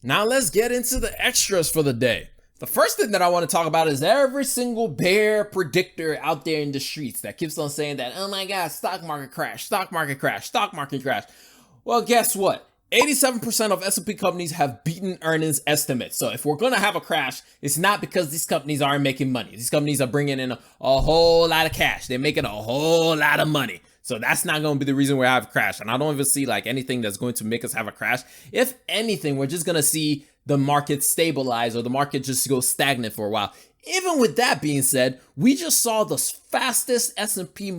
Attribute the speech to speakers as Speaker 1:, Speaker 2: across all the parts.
Speaker 1: Now let's get into the extras for the day. The first thing that I want to talk about is every single bear predictor out there in the streets that keeps on saying that, oh my God, stock market crash, stock market crash, stock market crash. Well, guess what? 87% of S&P companies have beaten earnings estimates. So if we're going to have a crash, it's not because these companies aren't making money. These companies are bringing in a whole lot of cash. They're making a whole lot of money. So that's not going to be the reason we have a crash. And I don't even see like anything that's going to make us have a crash. If anything, we're just going to see the market stabilize or the market just go stagnant for a while. Even with that being said, we just saw the fastest S&P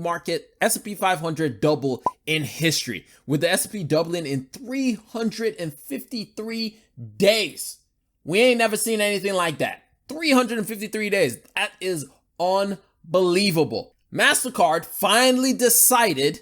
Speaker 1: 500 double in history, with the S&P doubling in 353 days. We ain't never seen anything like that. 353 days. That is unbelievable. MasterCard finally decided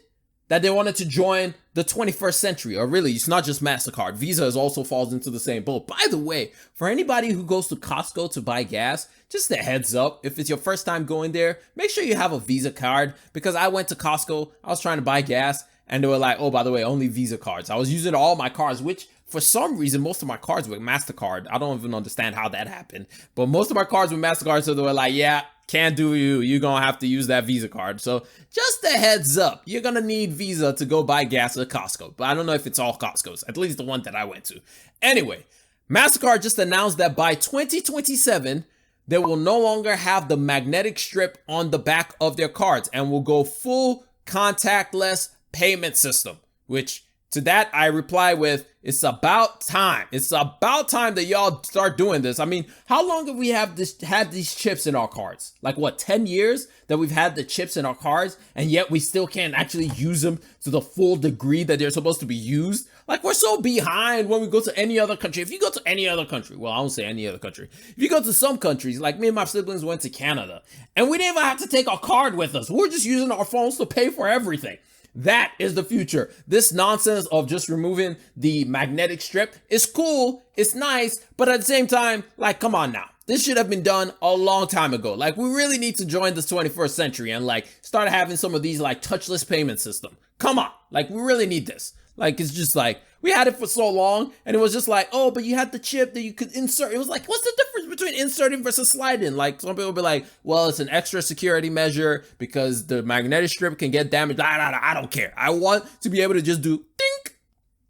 Speaker 1: that they wanted to join the 21st century, or really, it's not just MasterCard. Visa also falls into the same boat. By the way, for anybody who goes to Costco to buy gas, just a heads up, if it's your first time going there, make sure you have a Visa card, because I went to Costco, I was trying to buy gas, and they were like, oh, by the way, only Visa cards. I was using all my cards, which for some reason, most of my cards were MasterCard. I don't even understand how that happened, but most of my cards were MasterCard, so they were like, yeah, can't do you. You're going to have to use that Visa card. So just a heads up, you're going to need Visa to go buy gas at Costco. But I don't know if it's all Costco's, at least the one that I went to. Anyway, MasterCard just announced that by 2027, they will no longer have the magnetic strip on the back of their cards and will go full contactless payment system, which to that I reply with, it's about time. It's about time that y'all start doing this. I mean, how long have we had these chips in our cards? Like what, 10 years that we've had the chips in our cards, and yet we still can't actually use them to the full degree that they're supposed to be used? Like, we're so behind when we go to any other country. If you go to any other country, well, I won't say any other country. If you go to some countries, like me and my siblings went to Canada, and we didn't even have to take our card with us. We're just using our phones to pay for everything. That is the future. This nonsense of just removing the magnetic strip is cool, it's nice, but at the same time, like, come on now. This should have been done a long time ago. Like, we really need to join this 21st century and like start having some of these like touchless payment system. Come on, like, we really need this. Like, it's just like, we had it for so long, and it was just like, oh, but you had the chip that you could insert. It was like, what's the difference between inserting versus sliding? Like, some people will be like, well, it's an extra security measure because the magnetic strip can get damaged. I don't care. I want to be able to just do dink,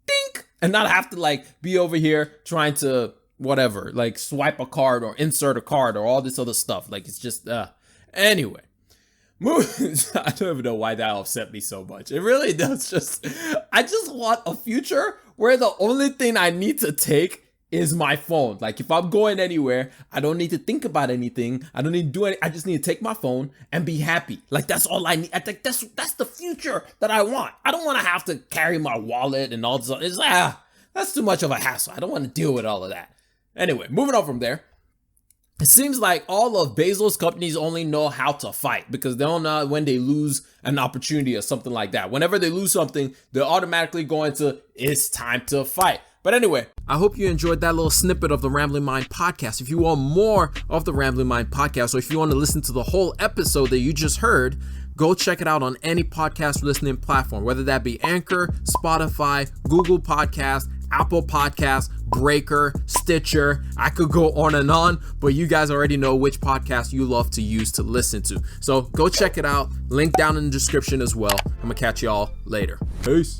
Speaker 1: dink, and not have to like be over here trying to whatever, like swipe a card or insert a card or all this other stuff. Like, it's just, anyway. I don't even know why that upset me so much. It really does. I just want a future where the only thing I need to take is my phone. Like, if I'm going anywhere, I don't need to think about anything. I don't need to do anything. I just need to take my phone and be happy. Like, that's all I need. I think that's the future that I want. I don't want to have to carry my wallet and all this. It's like, that's too much of a hassle. I don't want to deal with all of that. Anyway, moving on from there. It seems like all of Bezos' companies only know how to fight, because they don't know when they lose an opportunity or something like that. Whenever they lose something, they're automatically going to, it's time to fight. But anyway, I hope you enjoyed that little snippet of the Rambling Mind podcast. If you want more of the Rambling Mind podcast, or if you want to listen to the whole episode that you just heard, go check it out on any podcast listening platform, whether that be Anchor, Spotify, Google Podcast, Apple Podcasts, Breaker, Stitcher. I could go on, but you guys already know which podcast you love to use to listen to. So go check it out. Link down in the description as well. I'm gonna catch y'all later. Peace.